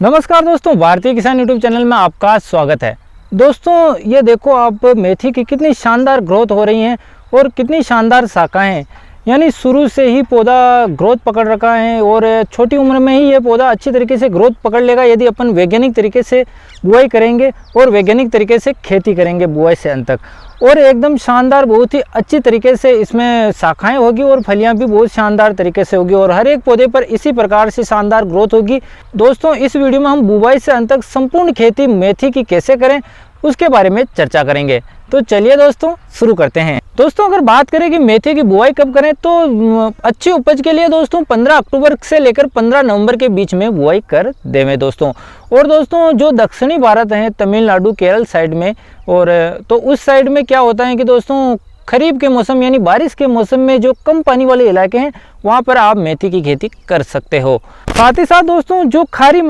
नमस्कार दोस्तों, भारतीय किसान यूट्यूब चैनल में आपका स्वागत है। दोस्तों ये देखो आप मेथी की कितनी शानदार ग्रोथ हो रही है और कितनी शानदार शाखाएं हैं। यानी शुरू से ही पौधा ग्रोथ पकड़ रखा है और छोटी उम्र में ही ये पौधा अच्छी तरीके से ग्रोथ पकड़ लेगा यदि अपन वैज्ञानिक तरीके से बुआई करेंगे और वैज्ञानिक तरीके से खेती करेंगे बुआई से अंत तक। और एकदम शानदार बहुत ही अच्छी तरीके से इसमें शाखाएं होगी और फलियां भी बहुत शानदार तरीके से होगी और हर एक पौधे पर इसी प्रकार से शानदार ग्रोथ होगी। दोस्तों इस वीडियो में हम बुआई से अंत तक संपूर्ण खेती मेथी की कैसे करें उसके बारे में चर्चा करेंगे। तो चलिए दोस्तों शुरू करते हैं। दोस्तों अगर बात करें कि मेथी की बुआई कब करें तो अच्छी उपज के लिए दोस्तों 15 अक्टूबर से लेकर 15 नवंबर के बीच में बुआई कर देवें दोस्तों। और दोस्तों जो दक्षिणी भारत है तमिलनाडु केरल साइड में और तो उस साइड में क्या होता है कि दोस्तों खरीफ के मौसम यानी बारिश के मौसम में जो कम पानी वाले इलाके हैं वहाँ पर आप मेथी की खेती कर सकते हो। साथ ही साथ दोस्तों जो क्षारीय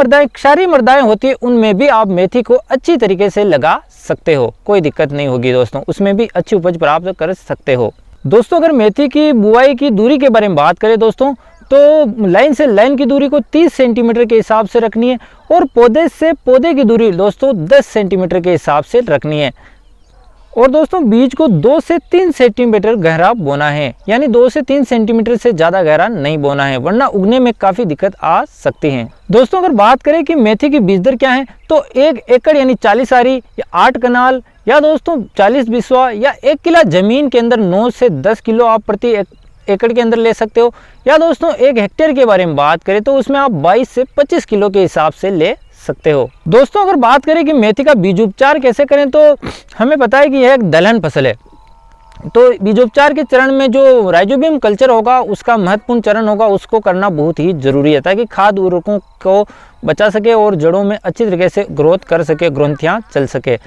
मृदाएं होती है उनमें भी आप मेथी को अच्छी तरीके से लगा सकते हो, कोई दिक्कत नहीं होगी दोस्तों, उसमें भी अच्छी उपज प्राप्त कर सकते हो। दोस्तों अगर मेथी की बुआई की दूरी के बारे में बात करें दोस्तों तो लाइन से लाइन की दूरी को 30 सेंटीमीटर के हिसाब से रखनी है और पौधे से पौधे की दूरी दोस्तों 10 सेंटीमीटर के हिसाब से रखनी है। और दोस्तों बीज को 2 से 3 सेंटीमीटर गहरा बोना है, यानी 2 से 3 सेंटीमीटर से ज़्यादा गहरा नहीं बोना है वरना उगने में काफ़ी दिक्कत आ सकती है। दोस्तों अगर बात करें कि मेथी की बीज दर क्या है तो 1 एकड़ यानी 40 आरी या 8 कनाल या दोस्तों 40 बिस्वा या 1 किला जमीन के अंदर 9 से 10 किलो आप प्रति एकड़ के अंदर ले सकते हो। या दोस्तों 1 हेक्टेयर के बारे में बात करें तो उसमें आप 22 से 25 किलो के हिसाब से ले सकते हो। दोस्तों अगर बात करें कि मेथी का बीज उपचार कैसे करें तो हमें पता है कि यह एक दलहन फसल है, तो बीजोपचार के चरण में जो राइजोबियम कल्चर होगा उसका महत्वपूर्ण चरण होगा, उसको करना बहुत ही जरूरी है ताकि खाद उर्वरकों को बचा सके और जड़ों में अच्छी तरीके से ग्रोथ कर सके, ग्रोथियां चल सके।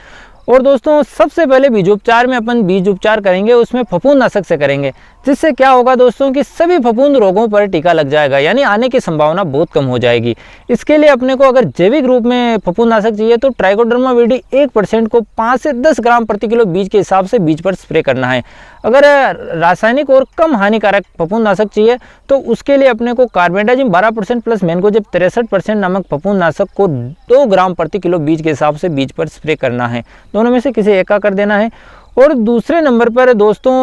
और दोस्तों सबसे पहले बीजोपचार में अपन बीज उपचार करेंगे उसमें फफूंदनाशक से करेंगे, जिससे क्या होगा दोस्तों कि सभी फफूंद रोगों पर टीका लग जाएगा, यानी आने की संभावना बहुत कम हो जाएगी। इसके लिए अपने को अगर जैविक रूप में फफूंदनाशक चाहिए तो ट्राइकोडर्मा विरिडी 1% को 5 से 10 ग्राम प्रति किलो बीज के हिसाब से बीज पर स्प्रे करना है। अगर रासायनिक और कम हानिकारक फफूंदनाशक चाहिए तो उसके लिए अपने को कार्बेंडाजिम 12% प्लस मैनकोजेब 63% नामक फफूंदनाशक को 2 ग्राम प्रति किलो बीज के हिसाब से बीज पर स्प्रे करना है। दोनों में से किसी एक का कर देना है। और दूसरे नंबर पर दोस्तों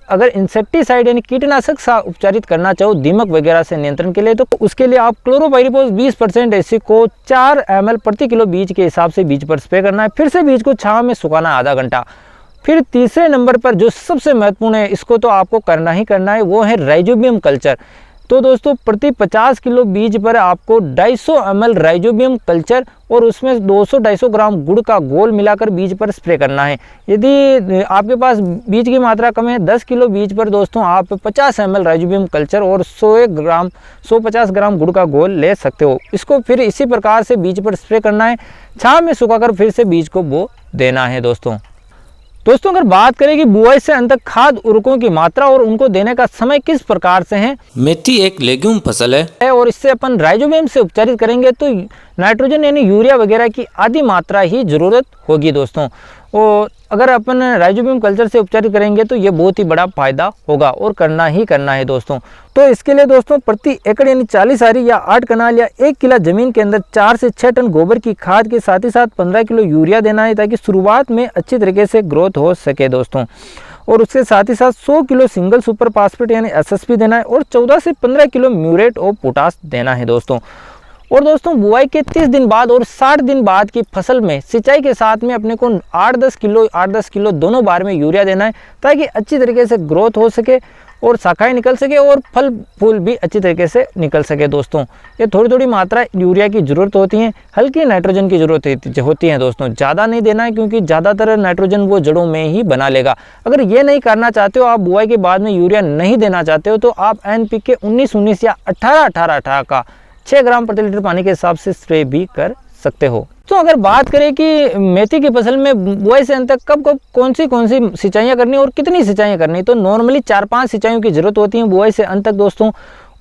अगर इंसेक्टिसाइड यानी कीटनाशक सा उपचारित करना चाहो दीमक वगैरह से नियंत्रण के लिए तो उसके लिए आप क्लोरोपाइरिफॉस 20% एसी को 4 ml प्रति किलो बीज के हिसाब से बीज पर स्प्रे करना है। फिर से बीज को छांव में सुखाना आधा घंटा। फिर तीसरे नंबर पर जो सबसे महत्वपूर्ण है, इसको तो आपको करना ही करना है, वो है राइजोबियम कल्चर। तो दोस्तों प्रति 50 किलो बीज पर आपको 250 ml राइजोबियम कल्चर और उसमें 200-250 ग्राम गुड़ का घोल मिलाकर बीज पर स्प्रे करना है। यदि आपके पास बीज की मात्रा कम है 10 किलो बीज पर दोस्तों आप 50 ml राइजोबियम कल्चर और 150 ग्राम गुड़ का घोल ले सकते हो। इसको फिर इसी प्रकार से बीज पर स्प्रे करना है, छांव में सुखाकर फिर से बीज को बो देना है। दोस्तों अगर बात करें कि बुआई से अंत तक खाद उर्वरकों की मात्रा और उनको देने का समय किस प्रकार से है। मेथी एक लेग्यूम फसल है और इससे अपन राइजोबियम से उपचारित करेंगे तो नाइट्रोजन यानी यूरिया वगैरह की आधी मात्रा ही जरूरत होगी दोस्तों। और अगर अपन राइजोबियम कल्चर से उपचारित करेंगे तो ये बहुत ही बड़ा फायदा होगा और करना ही करना है दोस्तों। तो इसके लिए दोस्तों प्रति एकड़ यानी 40 आरी या 8 कनाल या 1 किला जमीन के अंदर 4 से 6 टन गोबर की खाद के साथ ही साथ 15 किलो यूरिया देना है ताकि शुरुआत में अच्छी तरीके से ग्रोथ हो सके दोस्तों। और उसके साथ ही साथ 100 किलो सिंगल सुपर फास्फेट यानी SSP देना है और 14 से 15 किलो म्यूरेट ऑफ पोटाश देना है दोस्तों। और दोस्तों बुआई के 30 दिन बाद और 60 दिन बाद की फसल में सिंचाई के साथ में अपने को 8-10 किलो दोनों बार में यूरिया देना है ताकि अच्छी तरीके से ग्रोथ हो सके और शाखाएं निकल सके और फल फूल भी अच्छी तरीके से निकल सके दोस्तों। ये थोड़ी मात्रा यूरिया की ज़रूरत होती है, हल्की नाइट्रोजन की ज़रूरत होती है दोस्तों, ज़्यादा नहीं देना है क्योंकि ज़्यादातर नाइट्रोजन वो जड़ों में ही बना लेगा। अगर ये नहीं करना चाहते हो, आप बुआई के बाद में यूरिया नहीं देना चाहते हो तो आप NPK 19-19 या 18-18-18 का 6 ग्राम प्रति लीटर पानी के हिसाब से स्प्रे भी कर सकते हो। तो अगर बात करें कि मेथी की फसल में बुआई से अंत तक कब कौन सी सिंचाइयाँ करनी और कितनी सिंचाइयाँ करनी, तो नॉर्मली 4-5 सिंचाइयों की जरूरत होती है बुआई से अंत तक दोस्तों।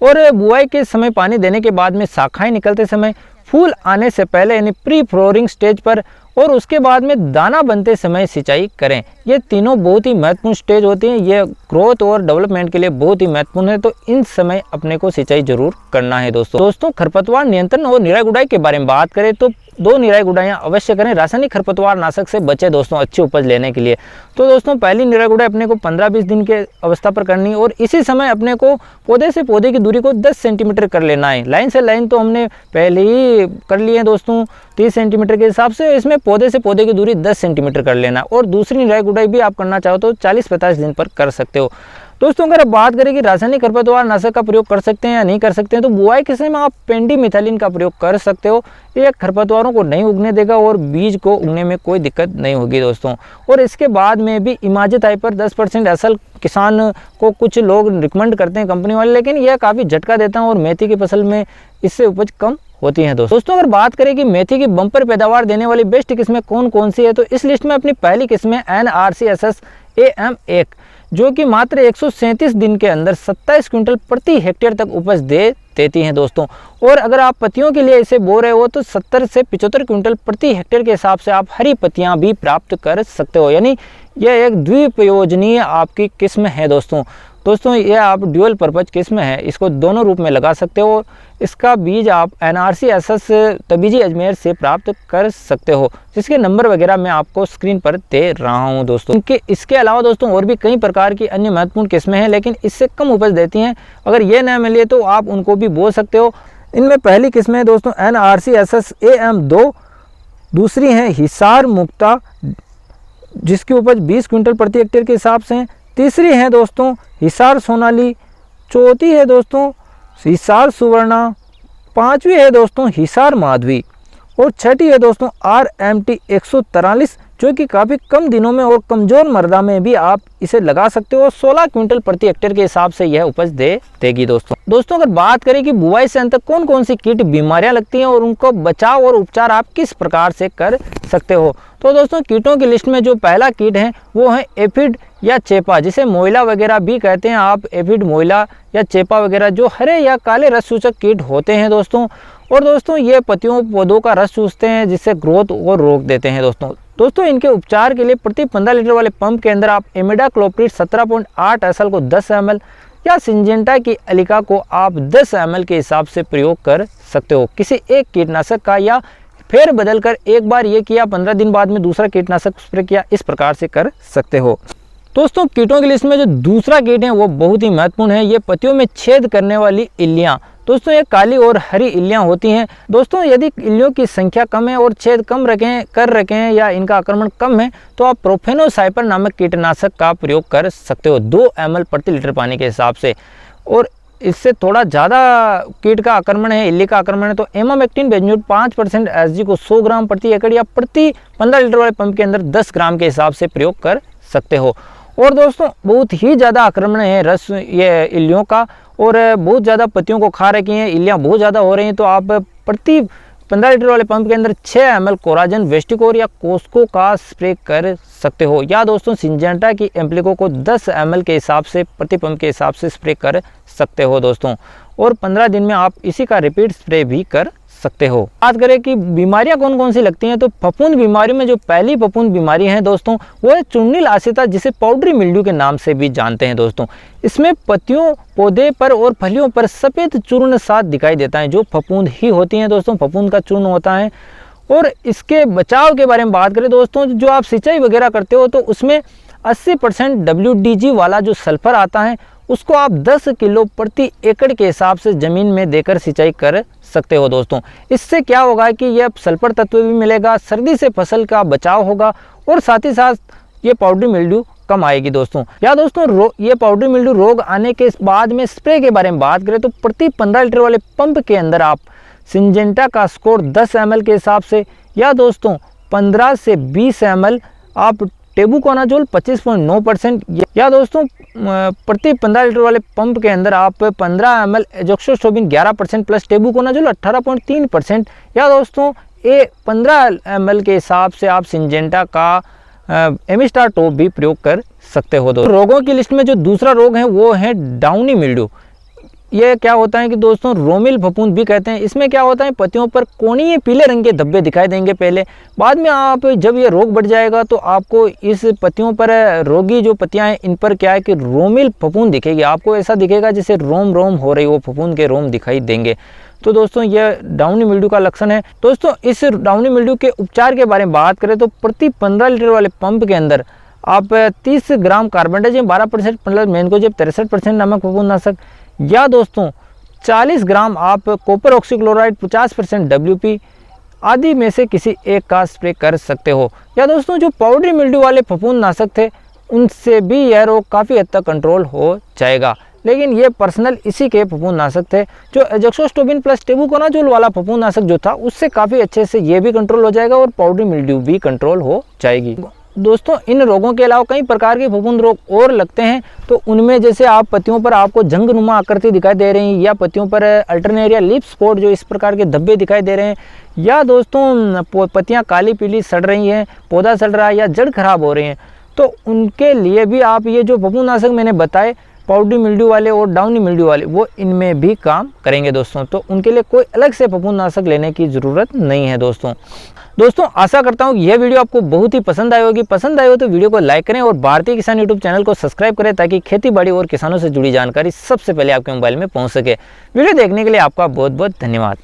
और बुआई के समय पानी देने के बाद में शाखाएं निकलते समय फूल आने से पहले यानी प्री फ्लोरिंग स्टेज पर और उसके बाद में दाना बनते समय सिंचाई करें। ये तीनों बहुत ही महत्वपूर्ण स्टेज होती हैं, ये ग्रोथ और डेवलपमेंट के लिए बहुत ही महत्वपूर्ण है, तो इन समय अपने को सिंचाई जरूर करना है। दोस्तों खरपतवार नियंत्रण और निराई गुड़ाई के बारे में बात करें तो 2 निराई गुड़ाइयाँ अवश्य करें। रासायनिक खरपतवार नाशक से बचे दोस्तों अच्छी उपज लेने के लिए। तो दोस्तों पहली निराई गुड़ाई अपने को 15-20 दिन के अवस्था पर करनी है और इसी समय अपने को पौधे से पौधे की दूरी को 10 सेंटीमीटर कर लेना है। लाइन से लाइन तो हमने पहले ही कर लिए हैं दोस्तों 30 सेंटीमीटर के हिसाब से, इसमें पौधे से पौधे की दूरी 10 सेंटीमीटर कर लेना। और दूसरी निराई गुड़ाई भी आप करना चाहो तो 40-50 दिन पर कर सकते हो। दोस्तों अगर अब बात करें कि रासायनिक खरपतवार नाशक का प्रयोग कर सकते हैं या नहीं कर सकते हैं, तो बुआई के समय आप पेंडिमिथालिन का प्रयोग कर सकते हो। ये खरपतवारों को नहीं उगने देगा और बीज को उगने में कोई दिक्कत नहीं होगी दोस्तों। और इसके बाद में भी इमाज़ेथाइपर 10% असल किसान को कुछ लोग रिकमेंड करते हैं कंपनी वाले, लेकिन यह काफ़ी झटका देता है और मेथी की फसल में इससे उपज कम होती हैं। दोस्तों अगर बात करें कि मेथी की बम्पर पैदावार देने वाली बेस्ट किस्में कौन कौन सी है, तो इस लिस्ट में अपनी पहली किस्म है NRCSS AM1, जो कि मात्र 137 दिन के अंदर 27 क्विंटल प्रति हेक्टेयर तक उपज देती हैं दोस्तों। और अगर आप पत्तियों के लिए इसे बो रहे हो तो 70 से 75 क्विंटल प्रति हेक्टेयर के हिसाब से आप हरी पत्तियां भी प्राप्त कर सकते हो, यानी यह एक द्विप्रयोजनीय आपकी किस्म है दोस्तों। यह आप ड्यूअल पर्पज किस्म है, इसको दोनों रूप में लगा सकते हो। इसका बीज आप NRCSS तबीजी अजमेर से प्राप्त कर सकते हो, जिसके नंबर वगैरह मैं आपको स्क्रीन पर दे रहा हूं दोस्तों। इसके अलावा दोस्तों और भी कई प्रकार की अन्य महत्वपूर्ण किस्में हैं, लेकिन इससे कम उपज देती हैं। अगर ये न मिले तो आप उनको भी बो सकते हो। इनमें पहली किस्म है दोस्तों NRCSS AM2, दूसरी है हिसार मुक्ता जिसकी उपज 20 क्विंटल प्रति हेक्टेयर के हिसाब से है, तीसरी है दोस्तों हिसार सोनाली, चौथी है दोस्तों हिसार सुवर्णा, पांचवी है दोस्तों हिसार माधवी और छठी है दोस्तों RMT 143, जो कि काफ़ी कम दिनों में और कमज़ोर मृदा में भी आप इसे लगा सकते हो। 16 क्विंटल प्रति हेक्टेयर के हिसाब से यह उपज देगी दोस्तों अगर बात करें कि बुआई से अंत तक कौन कौन सी कीट बीमारियां लगती हैं और उनको बचाव और उपचार आप किस प्रकार से कर सकते हो, तो दोस्तों कीटों की लिस्ट में जो पहला कीट है वो है एफिड या चेपा, जिसे मोइला वगैरह भी कहते हैं आप। एफिड, मोइला या चेपा वगैरह जो हरे या काले रस सूचक कीट होते हैं दोस्तों। और दोस्तों ये पत्तियों पौधों का रस चूसते हैं, जिससे ग्रोथ को रोक देते हैं दोस्तों इनके उपचार के लिए प्रति 15 लीटर वाले पंप के अंदर आप इमिडाक्लोप्रिड 17.8 SL को 10 ml या सिंजेंटा की एलिका को आप 10 ml के हिसाब से प्रयोग कर सकते हो। किसी एक कीटनाशक का या फेर बदल कर एक बार ये किया, 15 दिन बाद में दूसरा कीटनाशक स्प्रे किया, इस प्रकार से कर सकते हो। दोस्तों कीटों की लिस्ट में जो दूसरा कीट है वो बहुत ही महत्वपूर्ण है, ये पत्तियों में छेद करने वाली इल्लियां। दोस्तों ये काली और हरी इल्लियां होती हैं। दोस्तों यदि इल्लियों की संख्या कम है और छेद कम कर रखे हैं या इनका आक्रमण कम है, तो आप प्रोफेनोसाइपर नामक कीटनाशक का प्रयोग कर सकते हो 2 ml प्रति लीटर पानी के हिसाब से। और इससे थोड़ा ज़्यादा कीट का आक्रमण है, इल्ली का आक्रमण है, तो एमामेक्टिन बेंजोएट 5% SG को 100 ग्राम प्रति एकड़ या प्रति 15 लीटर वाले पंप के अंदर 10 ग्राम के हिसाब से प्रयोग कर सकते हो। और दोस्तों बहुत ही ज़्यादा आक्रमण है रस ये इल्लियों का और बहुत ज़्यादा पत्तियों को खा रखी हैं, इल्लियाँ बहुत ज़्यादा हो रही हैं, तो आप प्रति 15 लीटर वाले पंप के अंदर 6 ml कोराजन वेस्टिकोर या कोस्को का स्प्रे कर सकते हो, या दोस्तों सिंजेंटा की एम्प्लिको को 10 ml के हिसाब से प्रति पंप के हिसाब से स्प्रे कर सकते हो दोस्तों। और 15 दिन में आप इसी का रिपीट स्प्रे भी कर सकते हो। बात करें कि बीमारियां कौन कौन सी लगती हैं, तो फफूंद बीमारी में जो पहली फफूंद बीमारी है दोस्तों वो है चुन्नी लासिता, जिसे पाउडरी मिल्ड्यू के नाम से भी जानते हैं दोस्तों। इसमें पत्तियों, पौधे पर और फलियों पर सफ़ेद चूर्ण साथ दिखाई देता है, जो फफूंद ही होती हैं दोस्तों, फफूंद का चूर्ण होता है। और इसके बचाव के बारे में बात करें दोस्तों, जो आप सिंचाई वगैरह करते हो तो उसमें 80% WDG वाला जो सल्फर आता है उसको आप 10 किलो प्रति एकड़ के हिसाब से ज़मीन में देकर सिंचाई कर सकते हो दोस्तों। इससे क्या होगा कि यह सल्फर तत्व भी मिलेगा, सर्दी से फसल का बचाव होगा और साथ ही साथ ये पाउडरी मिल्ड्यू कम आएगी दोस्तों। या दोस्तों ये पाउडरी मिल्ड्यू रोग आने के बाद में स्प्रे के बारे में बात करें तो प्रति 15 लीटर वाले पंप के अंदर आप सिंजेंटा का स्कोर 10 ml के हिसाब से, या दोस्तों 15 से 20 ml आप टेबुकोनाजोल 25.9%, या दोस्तों प्रति 15 लीटर वाले पंप के अंदर आप 15 ml एजोक्सोस्ट्रोबिन 11% प्लस टेबुकोनाजोल 18.3%, या दोस्तों 15 ml के हिसाब से आप सिंजेंटा का एमिस्टार टॉप भी प्रयोग कर सकते हो। दोस्तों रोगों की लिस्ट में जो दूसरा रोग है वो है डाउनी मिल्ड्यू। ये क्या होता है कि दोस्तों रोमिल फफूंद भी कहते हैं। इसमें क्या होता है, पत्तियों पर कोणीय पीले रंग के धब्बे दिखाई देंगे पहले, बाद में आप जब ये रोग बढ़ जाएगा तो आपको इस पत्तियों पर रोगी जो पत्तियां हैं इन पर क्या है कि रोमिल फफूंद दिखेगी। आपको ऐसा दिखेगा जैसे रोम रोम हो रही हो, फफूंद के रोम दिखाई देंगे। तो दोस्तों ये डाउनी मिल्ड्यू का लक्षण है। दोस्तों इस डाउनी मिल्ड्यू के उपचार के बारे में बात करें तो प्रति 15 लीटर वाले पंप के अंदर आप 30 ग्राम कार्बेंडाजिम 12% मतलब मैनकोजेब 63% नमक फफूंदनाशक, या दोस्तों 40 ग्राम आप कॉपर ऑक्सीक्लोराइड 50% WP आदि में से किसी एक का स्प्रे कर सकते हो। या दोस्तों जो पाउडरी मिल्ड्यू वाले फफूंदनाशक थे उनसे भी यह रोग काफ़ी हद तक कंट्रोल हो जाएगा, लेकिन ये पर्सनल इसी के फफूंदनाशक थे। जो एजोक्सोस्टोबिन प्लस टेबुकोनाजोल वाला फफूंदनाशक जो था उससे काफ़ी अच्छे से ये भी कंट्रोल हो जाएगा और पाउडरी मिल्ड्यू भी कंट्रोल हो जाएगी। दोस्तों इन रोगों के अलावा कई प्रकार के फफूंद रोग और लगते हैं, तो उनमें जैसे आप पत्तियों पर आपको जंगनुमा आकृति दिखाई दे रही है, या पत्तियों पर अल्टरनेरिया लीफ स्पॉट जो इस प्रकार के धब्बे दिखाई दे रहे हैं, या दोस्तों पत्तियां काली पीली सड़ रही हैं, पौधा सड़ रहा है या जड़ खराब हो रही हैं, तो उनके लिए भी आप ये जो फफूंदनाशक मैंने बताए पाउडरी मिल्ड्यू वाले और डाउनी मिल्ड्यू वाले वो इनमें भी काम करेंगे दोस्तों। तो उनके लिए कोई अलग से फफूंदनाशक लेने की ज़रूरत नहीं है दोस्तों आशा करता हूँ यह वीडियो आपको बहुत ही पसंद आई होगी। पसंद आई हो तो वीडियो को लाइक करें और भारतीय किसान यूट्यूब चैनल को सब्सक्राइब करें ताकि खेती बाड़ी और किसानों से जुड़ी जानकारी सबसे पहले आपके मोबाइल में पहुँच सके। वीडियो देखने के लिए आपका बहुत बहुत धन्यवाद।